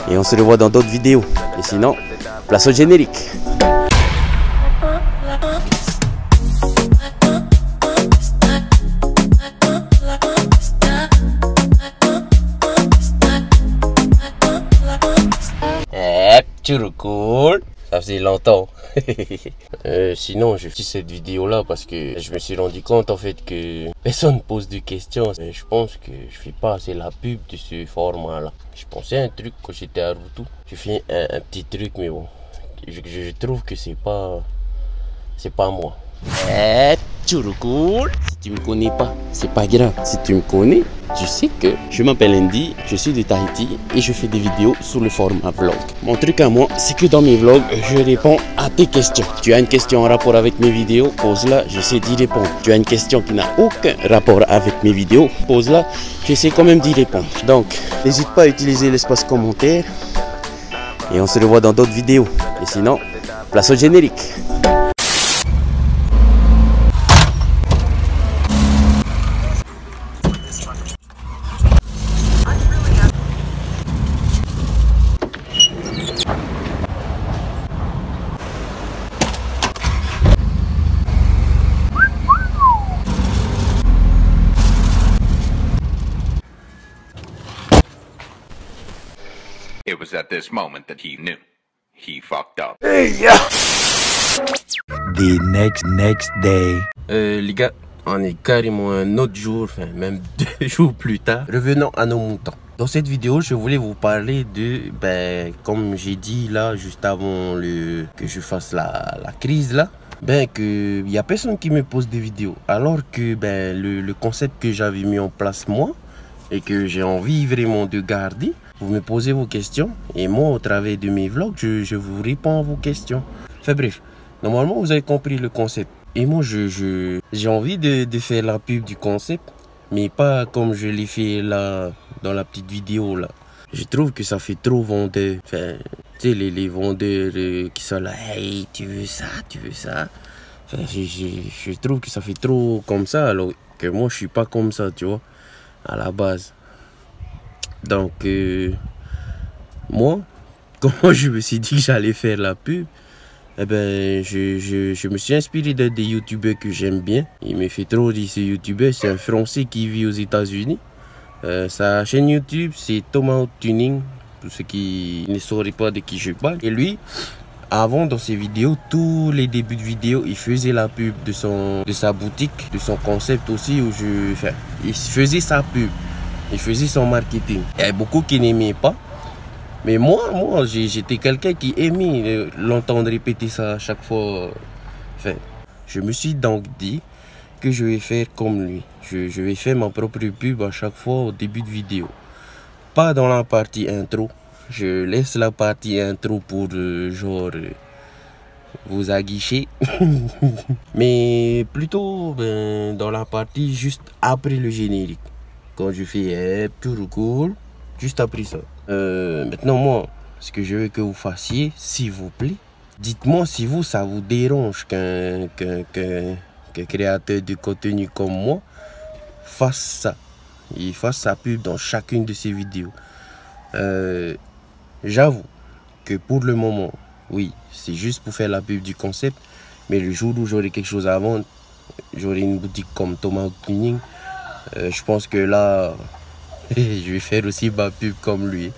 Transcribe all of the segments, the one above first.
Et on se revoit dans d'autres vidéos. Et sinon, place au générique. Cool. Ça faisait longtemps. Sinon, je fais cette vidéo là parce que je me suis rendu compte en fait que personne ne pose de questions. Je pense que je fais pas assez la pub de ce format là. Je pensais à un truc quand j'étais à Routou. Je fais un petit truc, mais bon, je trouve que c'est pas moi. Cool. Si tu me connais pas, c'est pas grave. Si tu me connais, tu sais que je m'appelle Andy, je suis de Tahiti et je fais des vidéos sur le format vlog. Mon truc à moi, c'est que dans mes vlogs, je réponds à tes questions. Tu as une question en rapport avec mes vidéos, pose-la, j'essaie d'y répondre. Tu as une question qui n'a aucun rapport avec mes vidéos, pose-la, j'essaie quand même d'y répondre. Donc, n'hésite pas à utiliser l'espace commentaire et on se revoit dans d'autres vidéos. Et sinon, place au générique. It was at this moment that he knew. He fucked up. The next day. Les gars, on est carrément un autre jour, enfin même 2 jours plus tard. Revenons à nos moutons. Dans cette vidéo, je voulais vous parler de, comme j'ai dit là, juste avant que je fasse la crise là, que y a personne qui me pose des vidéos. Alors que le concept que j'avais mis en place moi et que j'ai envie vraiment de garder. Vous me posez vos questions et moi, au travers de mes vlogs, je vous réponds à vos questions. Enfin bref, normalement, vous avez compris le concept. Et moi, j'ai envie de faire la pub du concept, mais pas comme je l'ai fait là, dans la petite vidéo là. Je trouve que ça fait trop vendeur. Enfin, tu sais, les vendeurs qui sont là, hey, tu veux ça, tu veux ça. Enfin, je trouve que ça fait trop comme ça, alors que moi, je suis pas comme ça, tu vois, à la base. Donc, moi, comment je me suis dit que j'allais faire la pub, je me suis inspiré des youtubeurs que j'aime bien. Il me fait trop rire ce youtubeur, c'est un Français qui vit aux États-Unis. Sa chaîne YouTube, c'est Tomahawk Tuning, pour ceux qui ne sauraient pas de qui je parle. Et lui, avant dans ses vidéos, tous les débuts de vidéos, il faisait la pub de sa boutique, de son concept aussi, il faisait sa pub. Il faisait son marketing. Il y a beaucoup qui n'aimaient pas. Mais moi j'étais quelqu'un qui aimait l'entendre répéter ça à chaque fois. Enfin, je me suis donc dit que je vais faire comme lui. Je vais faire ma propre pub à chaque fois au début de vidéo. Pas dans la partie intro. Je laisse la partie intro pour vous aguicher. Mais plutôt dans la partie juste après le générique. Quand je fais cool, juste après ça. Maintenant, moi, ce que je veux que vous fassiez, s'il vous plaît, dites-moi si ça vous dérange qu'un créateur de contenu comme moi fasse ça. Il fasse sa pub dans chacune de ses vidéos. J'avoue que pour le moment, oui, c'est juste pour faire la pub du concept. Mais le jour où j'aurai quelque chose à vendre, j'aurai une boutique comme Tomahawk Tuning. Je pense que là, je vais faire aussi ma pub comme lui.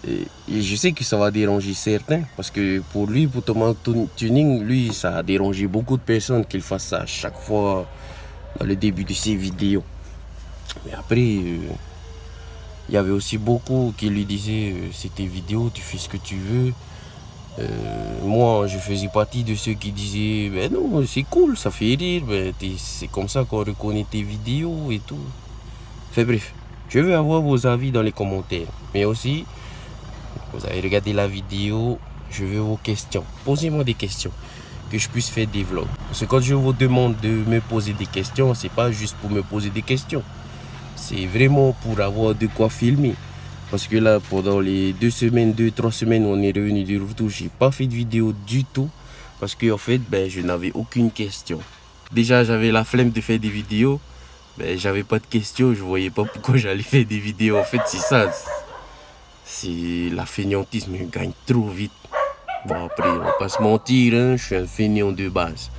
Et je sais que ça va déranger certains. Parce que pour lui, pour Tomahawk Tuning, lui, ça a dérangé beaucoup de personnes qu'il fasse ça à chaque fois dans le début de ses vidéos. Mais après, il y avait aussi beaucoup qui lui disaient c'est tes vidéos, tu fais ce que tu veux. Moi, je faisais partie de ceux qui disaient non, c'est cool, ça fait rire, c'est comme ça qu'on reconnaît tes vidéos et tout. Enfin bref, je veux avoir vos avis dans les commentaires. Mais aussi, vous avez regardé la vidéo, je veux vos questions. Posez-moi des questions, que je puisse faire des vlogs. Parce que quand je vous demande de me poser des questions, c'est pas juste pour me poser des questions. C'est vraiment pour avoir de quoi filmer. Parce que là, pendant les 2-3 semaines où on est revenu du retour, j'ai pas fait de vidéo du tout. Parce que en fait, je n'avais aucune question. Déjà, j'avais la flemme de faire des vidéos. J'avais pas de questions, je voyais pas pourquoi j'allais faire des vidéos. En fait, c'est ça. c'est la fainéantisme gagne trop vite. Bon, après, on va pas se mentir, hein, je suis un fainéant de base.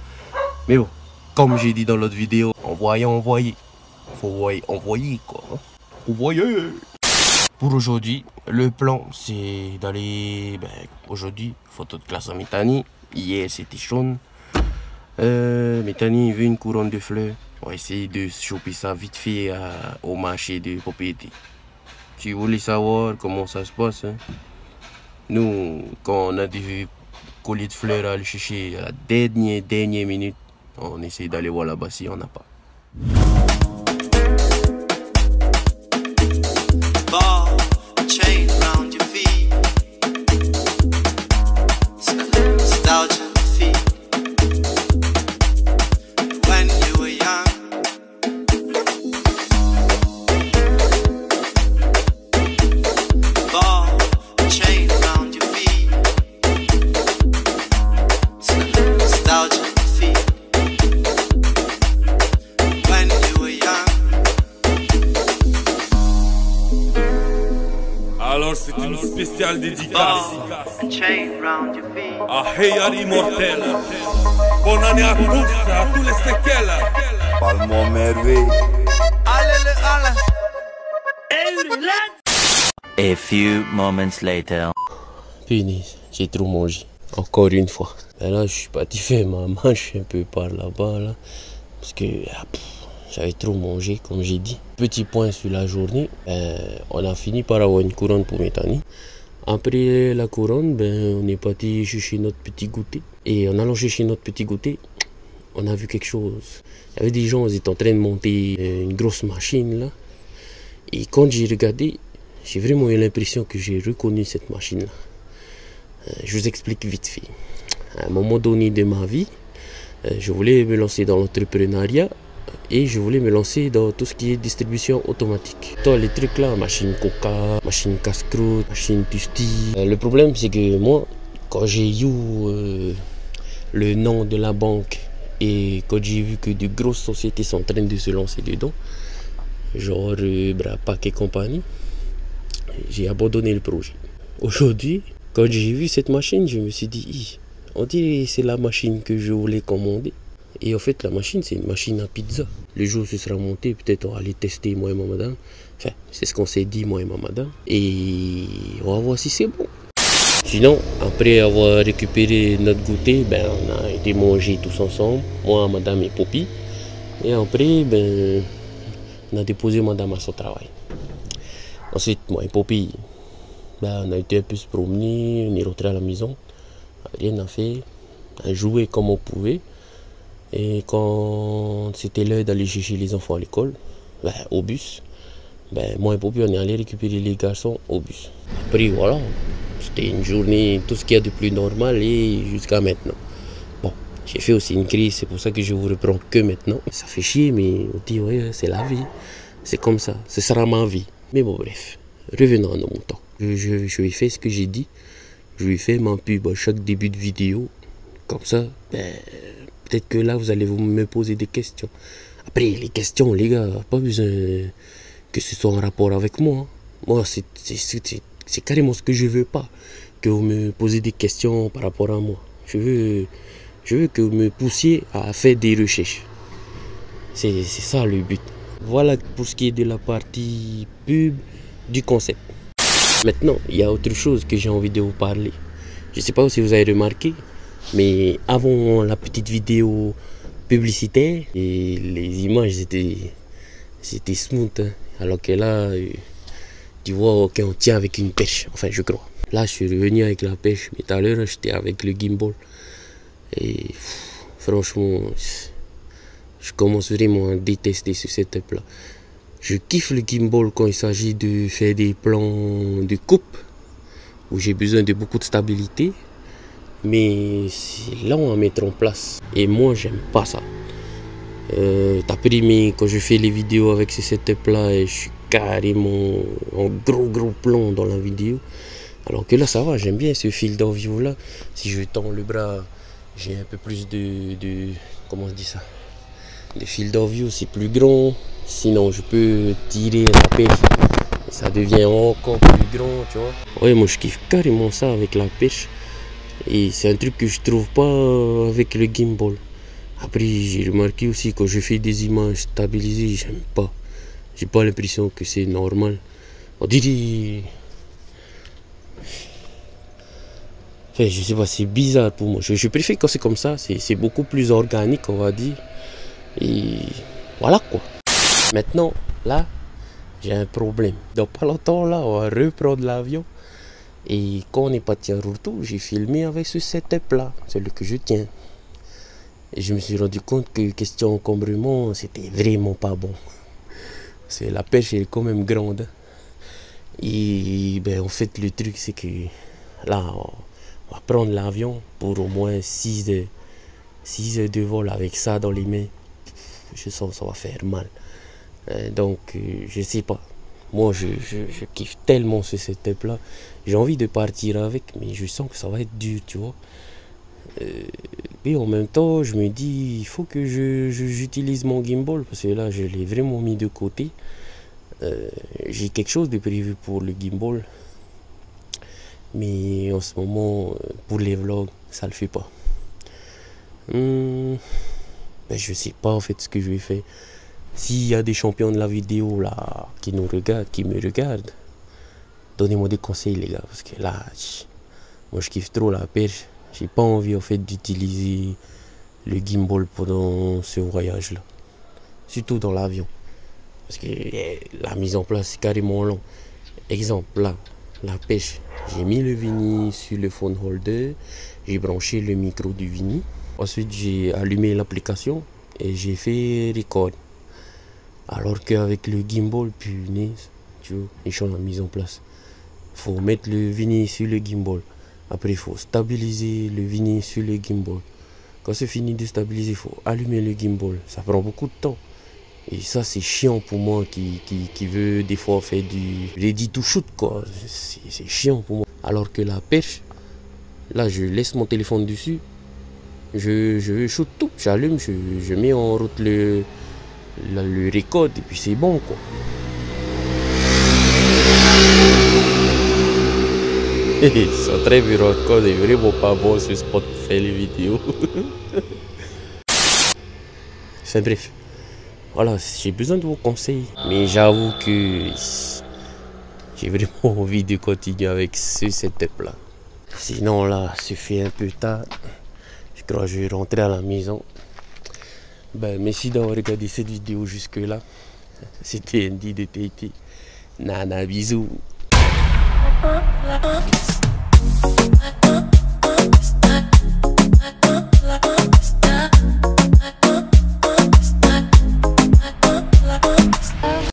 Mais bon, comme j'ai dit dans l'autre vidéo, envoyer. Faut envoyer quoi. Hein. Envoyer. Pour aujourd'hui, le plan c'est d'aller. Aujourd'hui, photo de classe en Métanie. Hier c'était Sean. Métanie veut une couronne de fleurs. On va essayer de choper ça vite fait au marché de propriété. Si vous voulez savoir comment ça se passe, hein, nous, quand on a des colliers de fleurs à aller chercher à la dernière minute, on essaie d'aller voir là-bas si on n'a pas. Alors c'est une spéciale dédicace à Hayar Immortel. Bonne année à tous les séquelles. Parle-moi merveille. A few moments later. Punaise, j'ai trop mangé. Encore une fois. Et là, je suis parti faire ma manche un peu par là-bas. Là, parce que j'avais trop mangé, comme j'ai dit. Petit point sur la journée. On a fini par avoir une couronne pour Métanie. Après la couronne, on est parti chercher notre petit goûter. Et en allant chercher notre petit goûter, on a vu quelque chose. Il y avait des gens, ils étaient en train de monter une grosse machine là. Et quand j'ai regardé, j'ai vraiment eu l'impression que j'ai reconnu cette machine là. Je vous explique vite fait. À un moment donné de ma vie, je voulais me lancer dans l'entrepreneuriat et je voulais me lancer dans tout ce qui est distribution automatique. Tous les trucs là, machine coca, machine casse-croûte, machine tusti. Le problème c'est que moi, quand j'ai eu le nom de la banque et quand j'ai vu que de grosses sociétés sont en train de se lancer dedans, genre Pack et compagnie, j'ai abandonné le projet. Aujourd'hui, quand j'ai vu cette machine, je me suis dit, on dirait que c'est la machine que je voulais commander. Et en fait, la machine, c'est une machine à pizza. Le jour où ce sera monté, peut-être on va aller tester, moi et ma madame. Enfin, c'est ce qu'on s'est dit, moi et ma madame. Et on va voir si c'est bon. Sinon, après avoir récupéré notre goûter, on a été manger tous ensemble, moi, madame et Poppy. Et après, on a déposé madame à son travail. Ensuite, moi et Poppy, on a été un peu se promener, on est rentré à la maison. Rien à faire, on a joué comme on pouvait. Et quand c'était l'heure d'aller chercher les enfants à l'école, au bus, moi et Poppy, on est allé récupérer les garçons au bus. Après, voilà, c'était une journée, tout ce qu'il y a de plus normal et jusqu'à maintenant. Bon, j'ai fait aussi une crise, c'est pour ça que je vous reprends que maintenant. Ça fait chier, mais on dit, ouais, c'est la vie. C'est comme ça, ce sera ma vie. Mais bon, bref, revenons à nos moutons. Je lui ai fait ce que j'ai dit. Je lui ai fait ma pub à chaque début de vidéo. Comme ça, peut-être que là, vous allez me poser des questions. Après, les questions, les gars, pas besoin que ce soit en rapport avec moi. Moi, c'est carrément ce que je veux pas. Que vous me posez des questions par rapport à moi. Je veux que vous me poussiez à faire des recherches. C'est ça le but. Voilà pour ce qui est de la partie pub du concept. Maintenant, il y a autre chose que j'ai envie de vous parler. Je ne sais pas si vous avez remarqué, mais avant la petite vidéo publicitaire, et les images c'était smooth. Hein. Alors que là, tu vois qu'on tient avec une pêche, enfin je crois. Là, je suis revenu avec la pêche, mais tout à l'heure, j'étais avec le gimbal. Et franchement, je commence vraiment à détester ce setup-là. Je kiffe le gimbal quand il s'agit de faire des plans de coupe, où j'ai besoin de beaucoup de stabilité. Mais c'est long à mettre en place. Et moi, j'aime pas ça. T'as pris, quand je fais les vidéos avec ce setup-là, et je suis carrément en gros plan dans la vidéo. Alors que là, ça va, j'aime bien ce field of view-là. Si je tends le bras, j'ai un peu plus de comment on dit ça, de field of view, c'est plus grand. Sinon, je peux tirer la pêche ça devient encore plus grand, tu vois. Ouais, moi je kiffe carrément ça avec la pêche. Et c'est un truc que je trouve pas avec le gimbal. Après, j'ai remarqué aussi quand je fais des images stabilisées, j'aime pas. J'ai pas l'impression que c'est normal. On dirait... Enfin, je sais pas, c'est bizarre pour moi. Je préfère quand c'est comme ça, c'est beaucoup plus organique, on va dire. Et voilà quoi. Maintenant, là, j'ai un problème. Dans pas longtemps, là, on va reprendre l'avion. Et quand on est parti en retour, j'ai filmé avec ce setup là, celui que je tiens. Et je me suis rendu compte que question encombrement, c'était vraiment pas bon. Parce que la pêche est quand même grande. Et ben, en fait, le truc, c'est que là, on va prendre l'avion pour au moins 6 heures de vol avec ça dans les mains. Je sens que ça va faire mal. Donc, je sais pas. Moi, je kiffe tellement ce setup là. J'ai envie de partir avec, mais je sens que ça va être dur, tu vois. Et en même temps, je me dis, il faut que j'utilise mon gimbal, parce que là, je l'ai vraiment mis de côté. J'ai quelque chose de prévu pour le gimbal. Mais en ce moment, pour les vlogs, ça le fait pas. Ben, je sais pas en fait ce que je vais faire. S'il y a des champions de la vidéo là qui nous regardent, qui me regardent, donnez-moi des conseils les gars, parce que là, moi je kiffe trop la pêche. J'ai pas envie en fait d'utiliser le gimbal pendant ce voyage là, surtout dans l'avion, parce que la mise en place c'est carrément long. Exemple là, la pêche, j'ai mis le Vini sur le phone holder, j'ai branché le micro du Vini, ensuite j'ai allumé l'application et j'ai fait record. Alors qu'avec le gimbal, punaise, tu vois, ils sont la mise en place. Faut mettre le Vini sur le gimbal. Après, il faut stabiliser le Vini sur le gimbal. Quand c'est fini de stabiliser, il faut allumer le gimbal. Ça prend beaucoup de temps. Et ça, c'est chiant pour moi qui veut des fois faire du ready to shoot, quoi. C'est chiant pour moi. Alors que la pêche, là, je laisse mon téléphone dessus. Je shoot tout. J'allume, je mets en route le record et puis c'est bon, quoi. C'est très record, c'est vraiment pas bon ce spot pour faire les vidéos. Enfin bref, voilà, j'ai besoin de vos conseils, mais j'avoue que j'ai vraiment envie de continuer avec ce setup là. Sinon là, c'est fait un peu tard. Je crois que je vais rentrer à la maison. Ben, merci d'avoir regardé cette vidéo jusque là. C'était Andy de TT. Nana, bisous.